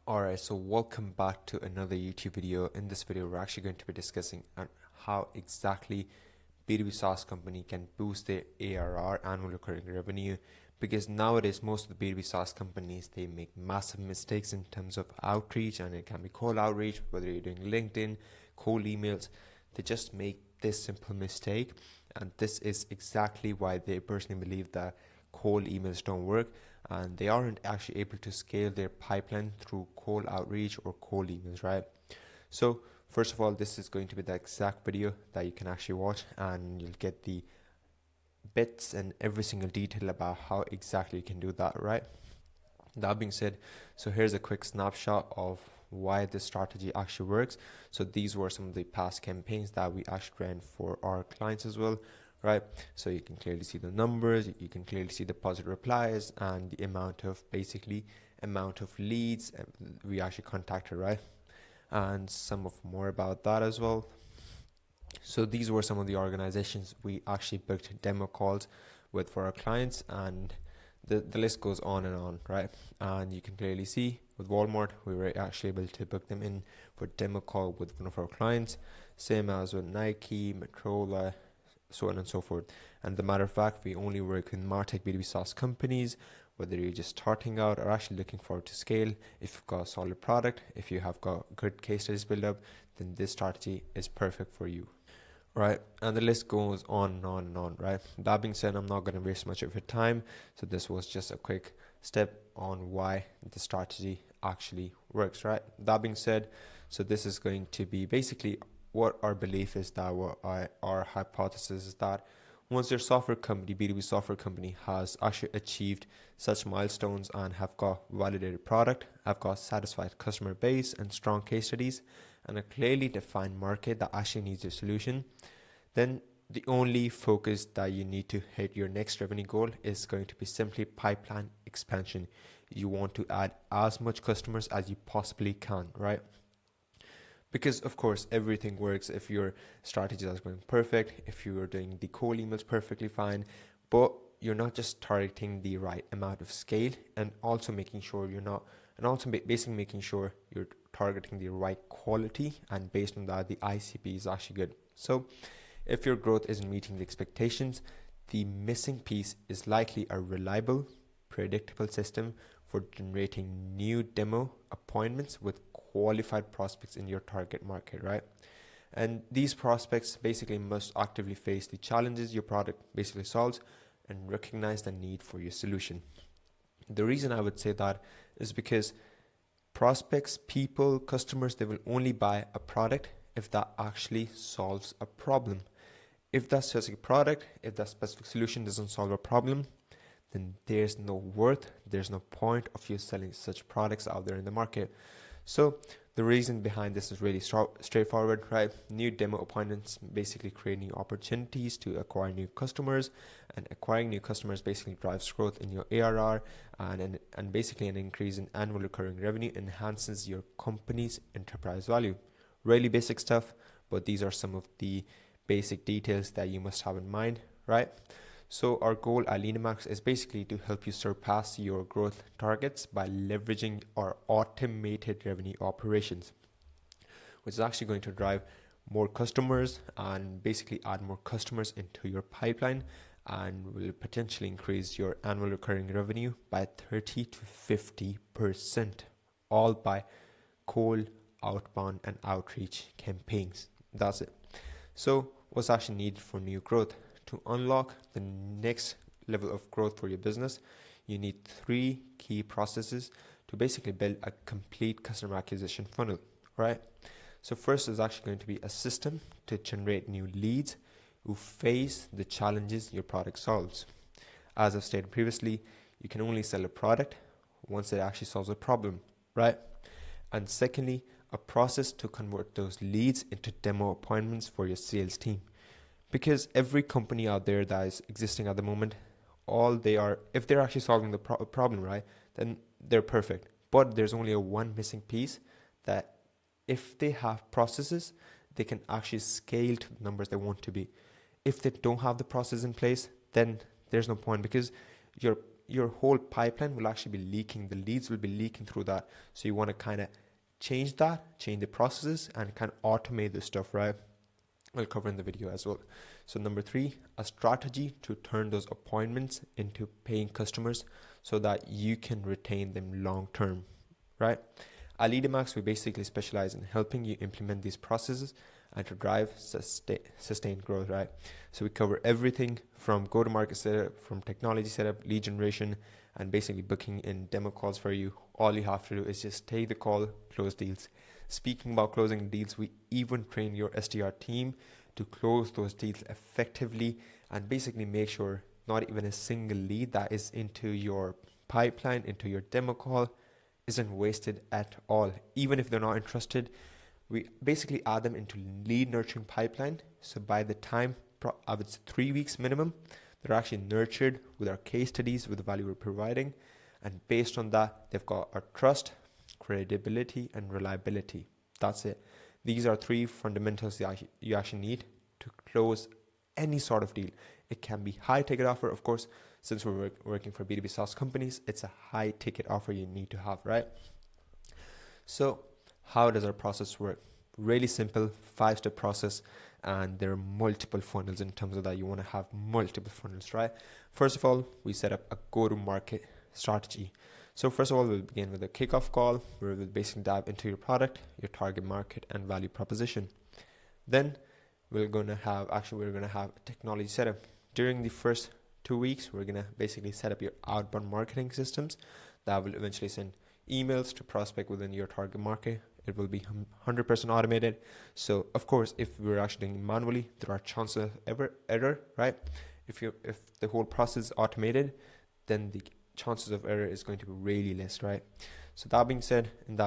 Alright, so welcome back to another YouTube video. In this video, we're actually going to be discussing on how exactly B2B SaaS company can boost their ARR, annual recurring revenue, because nowadays most of the B2B SaaS companies, they make massive mistakes in terms of outreach, and it can be cold outreach, whether you're doing LinkedIn, cold emails. They just make this simple mistake, and this is exactly why they personally believe that cold emails don't work, and they aren't actually able to scale their pipeline through cold outreach or cold emails, right? So first of all, this is going to be the exact video that you can actually watch, and you'll get the bits and every single detail about how exactly you can do that, right? That being said, so here's a quick snapshot of why this strategy actually works. So these were some of the past campaigns that we actually ran for our clients as well, right? So you can clearly see the numbers, you can clearly see the positive replies and the amount of leads we actually contacted, right? And some of more about that as well. So these were some of the organizations we actually booked demo calls with for our clients, and the list goes on, right? And you can clearly see with Walmart, we were actually able to book them in for demo call with one of our clients. Same as with Nike, Motorola, so on and so forth. And the matter of fact, we only work with Martech B2B SaaS companies, whether you're just starting out or actually looking forward to scale. If you've got a solid product, if you have got good case studies built up, then this strategy is perfect for you. Right, and the list goes on, right? That being said, I'm not going to waste much of your time, so this was just a quick step on why the strategy actually works, right? That being said, so this is going to be basically what our belief is, that our hypothesis is that once your software company, B2B software company, has actually achieved such milestones and have got validated product, have got satisfied customer base and strong case studies, and a clearly defined market that actually needs your solution, then the only focus that you need to hit your next revenue goal is going to be simply pipeline expansion. You want to add as much customers as you possibly can, right? Because of course everything works if your strategy is going perfect, if you are doing the cold emails perfectly fine, but you're not just targeting the right amount of scale, and also making sure basically making sure you're targeting the right quality, and based on that the ICP is actually good. So if your growth isn't meeting the expectations, the missing piece is likely a reliable, predictable system for generating new demo appointments with qualified prospects in your target market, right? And these prospects basically must actively face the challenges your product basically solves and recognize the need for your solution. The reason I would say that is because prospects, people, customers, they will only buy a product if that actually solves a problem. If that specific product, if that specific solution doesn't solve a problem, then there's no worth, there's no point of you selling such products out there in the market. So the reason behind this is really straightforward, right? New demo appointments basically create new opportunities to acquire new customers, and acquiring new customers basically drives growth in your ARR, and basically an increase in annual recurring revenue enhances your company's enterprise value. Really basic stuff, but these are some of the basic details that you must have in mind, right? So our goal at Leadamax is basically to help you surpass your growth targets by leveraging our automated revenue operations, which is actually going to drive more customers and basically add more customers into your pipeline, and will potentially increase your annual recurring revenue by 30 to 50%, all by cold, outbound and outreach campaigns. That's it. So what's actually needed for new growth? To unlock the next level of growth for your business, you need 3 key processes to basically build a complete customer acquisition funnel, right? So first is actually going to be a system to generate new leads who face the challenges your product solves. As I've stated previously, you can only sell a product once it actually solves a problem, right? And secondly, a process to convert those leads into demo appointments for your sales team. Because every company out there that is existing at the moment, if they're actually solving the problem, right, then they're perfect. But there's only one missing piece, that if they have processes, they can actually scale to the numbers they want to be. If they don't have the process in place, then there's no point, because your whole pipeline will actually be leaking. The leads will be leaking through that. So you want to kind of change the processes and kind of automate this stuff, right? I'll cover in the video as well. So number 3, a strategy to turn those appointments into paying customers so that you can retain them long term, right? At Leadamax, we basically specialize in helping you implement these processes and to drive sustained growth, right? So we cover everything from go-to-market setup, from technology setup, lead generation, and basically booking in demo calls for you. All you have to do is just take the call, close deals. Speaking about closing deals, we even train your SDR team to close those deals effectively and basically make sure not even a single lead that is into your pipeline, into your demo call, isn't wasted at all. Even if they're not interested, we basically add them into lead nurturing pipeline. So by the time of it's 3 weeks minimum, they're actually nurtured with our case studies, with the value we're providing. And based on that, they've got our trust, credibility, and reliability. That's it. These are 3 fundamentals that you actually need to close any sort of deal. It can be high ticket offer, of course. Since we're working for B2B SaaS companies, it's a high ticket offer you need to have, right? So how does our process work? Really simple, 5-step process, and there are multiple funnels in terms of that. You want to have multiple funnels, right? First of all, we set up a go-to-market strategy. So first of all, we'll begin with a kickoff call where we'll basically dive into your product, your target market, and value proposition. Then we're going to have a technology setup. During the first 2 weeks, we're going to basically set up your outbound marketing systems that will eventually send emails to prospect within your target market. It will be 100% automated. So of course, if we're actually doing it manually, there are chances of error, right? If the whole process is automated, then the chances of error is going to be really less, right? So that being said, in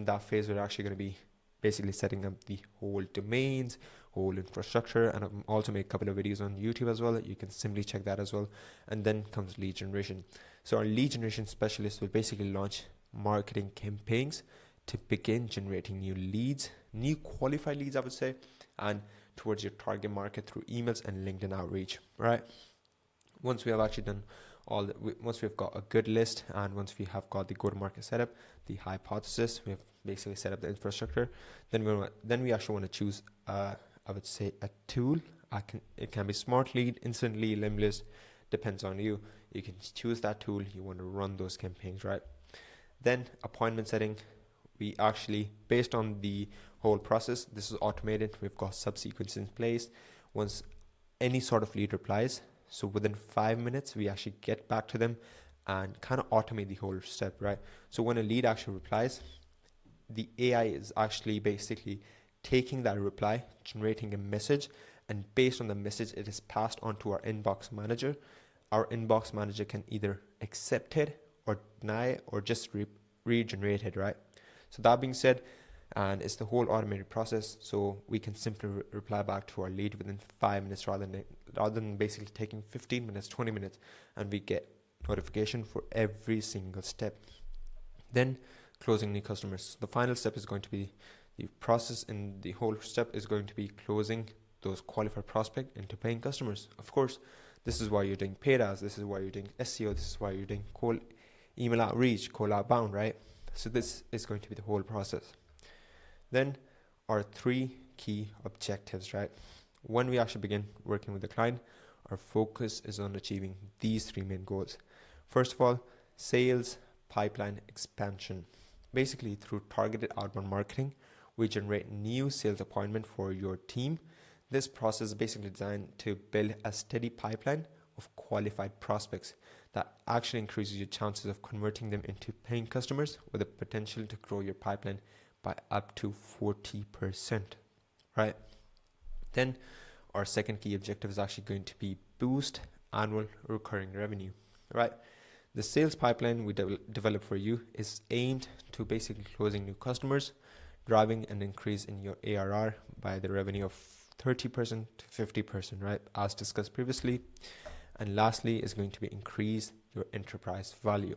that phase, we're actually going to be basically setting up the whole domains, whole infrastructure, and I've also made a couple of videos on YouTube as well. You can simply check that as well. And then comes lead generation. So our lead generation specialist will basically launch marketing campaigns to begin generating new leads, new qualified leads, I would say, and towards your target market through emails and LinkedIn outreach, right? Once we have actually done once we've got a good list, and once we have got the go-to-market setup, the hypothesis, we have basically set up the infrastructure, then we actually want to choose, I would say, a tool. It can be Smart Lead, Instant Lead, Limitless, depends on you. You can choose that tool you want to run those campaigns, right? Then appointment setting, we actually, based on the whole process, this is automated. We've got subsequences in place. Once any sort of lead replies, so within 5 minutes, we actually get back to them and kind of automate the whole step, right? So when a lead actually replies, the AI is actually basically taking that reply, generating a message, and based on the message, it is passed on to our inbox manager. Our inbox manager can either accept it or deny it or just regenerate it, right? So that being said, and it's the whole automated process, so we can simply reply back to our lead within 5 minutes rather than basically taking 15 minutes, 20 minutes, and we get notification for every single step. Then closing new customers. The final step is going to be the process, and the whole step is going to be closing those qualified prospects into paying customers. Of course, this is why you're doing paid ads, this is why you're doing SEO, this is why you're doing cold email outreach, cold outbound, right? So this is going to be the whole process. Then our 3 key objectives, right? When we actually begin working with the client, our focus is on achieving these 3 main goals. First of all, sales pipeline expansion. Basically, through targeted outbound marketing, we generate new sales appointment for your team. This process is basically designed to build a steady pipeline of qualified prospects that actually increases your chances of converting them into paying customers with the potential to grow your pipeline by up to 40%, right? Then our second key objective is actually going to be boost annual recurring revenue, right? The sales pipeline we develop for you is aimed to basically closing new customers, driving an increase in your ARR by the revenue of 30% to 50%, right? As discussed previously. And lastly is going to be increase your enterprise value.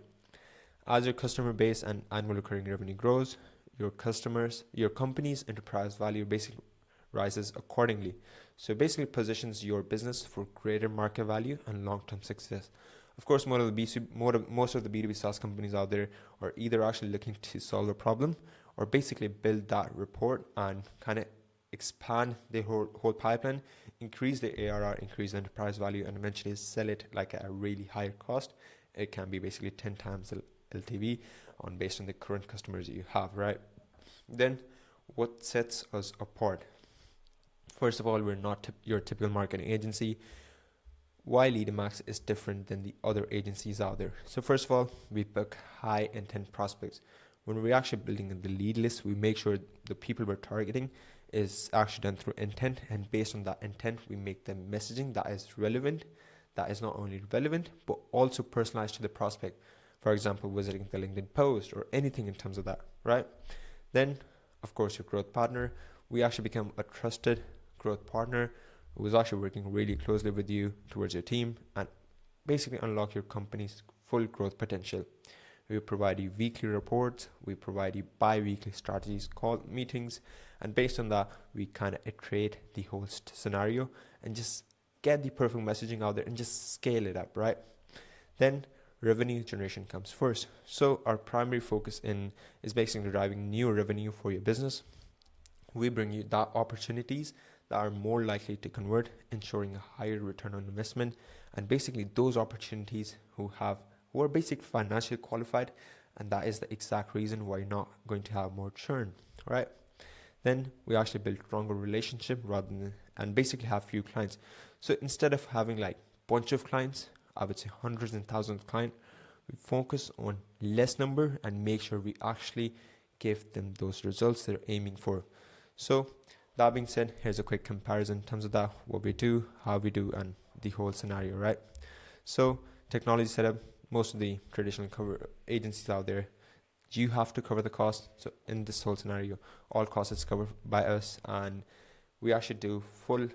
As your customer base and annual recurring revenue grows, your company's enterprise value basically rises accordingly. So it basically positions your business for greater market value and long-term success. Of course, most of the B2B SaaS companies out there are either actually looking to solve a problem or basically build that report and kind of expand the whole pipeline, increase the ARR, increase the enterprise value, and eventually sell it like at a really higher cost. It can be basically 10 times the LTV based on the current customers that you have, right? Then what sets us apart? First of all, we're not your typical marketing agency. Why Leadamax is different than the other agencies out there. So first of all, we book high intent prospects. When we're actually building the lead list, we make sure the people we're targeting is actually done through intent, and based on that intent, we make them messaging that is relevant, that is not only relevant, but also personalized to the prospect. For example, visiting the LinkedIn post or anything in terms of that, right? Then, of course, your growth partner. We actually become a trusted growth partner who is actually working really closely with you towards your team and basically unlock your company's full growth potential. We provide you weekly reports, we provide you bi-weekly strategies, call meetings, and based on that, we kind of iterate the whole scenario and just get the perfect messaging out there and just scale it up, right? Then revenue generation comes first. So our primary focus is basically driving new revenue for your business. We bring you that opportunities that are more likely to convert, ensuring a higher return on investment, and basically those opportunities who are basically financially qualified, and that is the exact reason why you're not going to have more churn, right? Then we actually build stronger relationship and basically have few clients. So instead of having like bunch of clients, I would say hundreds and thousands of clients, we focus on less number and make sure we actually give them those results they're aiming for. So that being said, here's a quick comparison in terms of that, what we do, how we do, and the whole scenario, right? So technology setup, most of the traditional cover agencies out there, you have to cover the cost. So in this whole scenario, all costs is covered by us, and we actually do full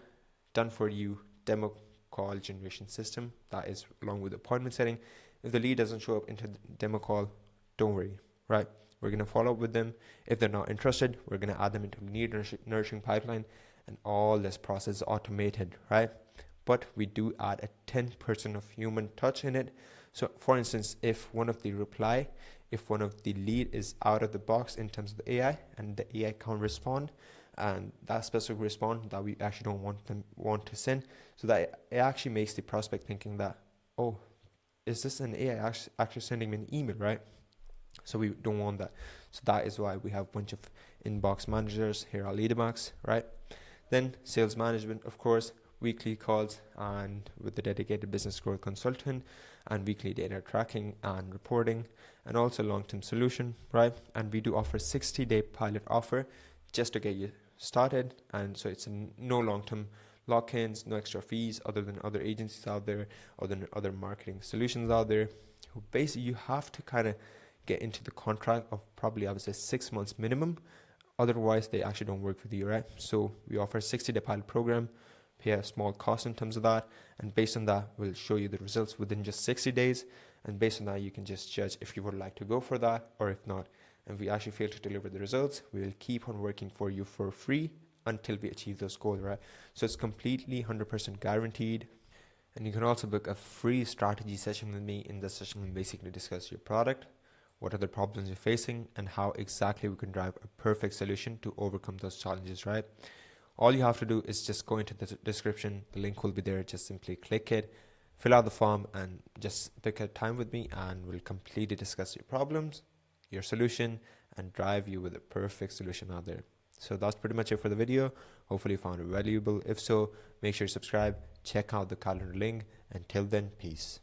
done for you demo call generation system that is along with appointment setting. If the lead doesn't show up into the demo call, don't worry, right? We're going to follow up with them. If they're not interested, we're going to add them into the lead nurturing pipeline, and all this process is automated, right? But we do add a 10% of human touch in it. So for instance, if one of the lead is out of the box in terms of the AI and the AI can't respond, and that specific response that we actually don't want to send, so that it actually makes the prospect thinking that, oh, is this an AI actually sending me an email, right? So we don't want that. So that is why we have a bunch of inbox managers here at Leadamax, right? Then sales management, of course, weekly calls and with the dedicated business growth consultant, and weekly data tracking and reporting, and also long-term solution, right? And we do offer 60-day pilot offer just to get you started. And so it's no long-term lock-ins, no extra fees other than other agencies out there, other marketing solutions out there. Basically, you have to kind of get into the contract of probably, I would say, 6 months minimum. Otherwise, they actually don't work with you, right? So we offer a 60-day pilot program, pay a small cost in terms of that, and based on that, we'll show you the results within just 60 days. And based on that, you can just judge if you would like to go for that or if not. And if we actually fail to deliver the results, we will keep on working for you for free until we achieve those goals, right? So it's completely 100% guaranteed. And you can also book a free strategy session with me. In this session, we basically discuss your product, what are the problems you're facing, and how exactly we can drive a perfect solution to overcome those challenges, right? All you have to do is just go into the description. The link will be there. Just simply click it, fill out the form, and just pick a time with me, and we'll completely discuss your problems, your solution, and drive you with a perfect solution out there. So that's pretty much it for the video. Hopefully you found it valuable. If so, make sure you subscribe, check out the calendar link. Until then, peace.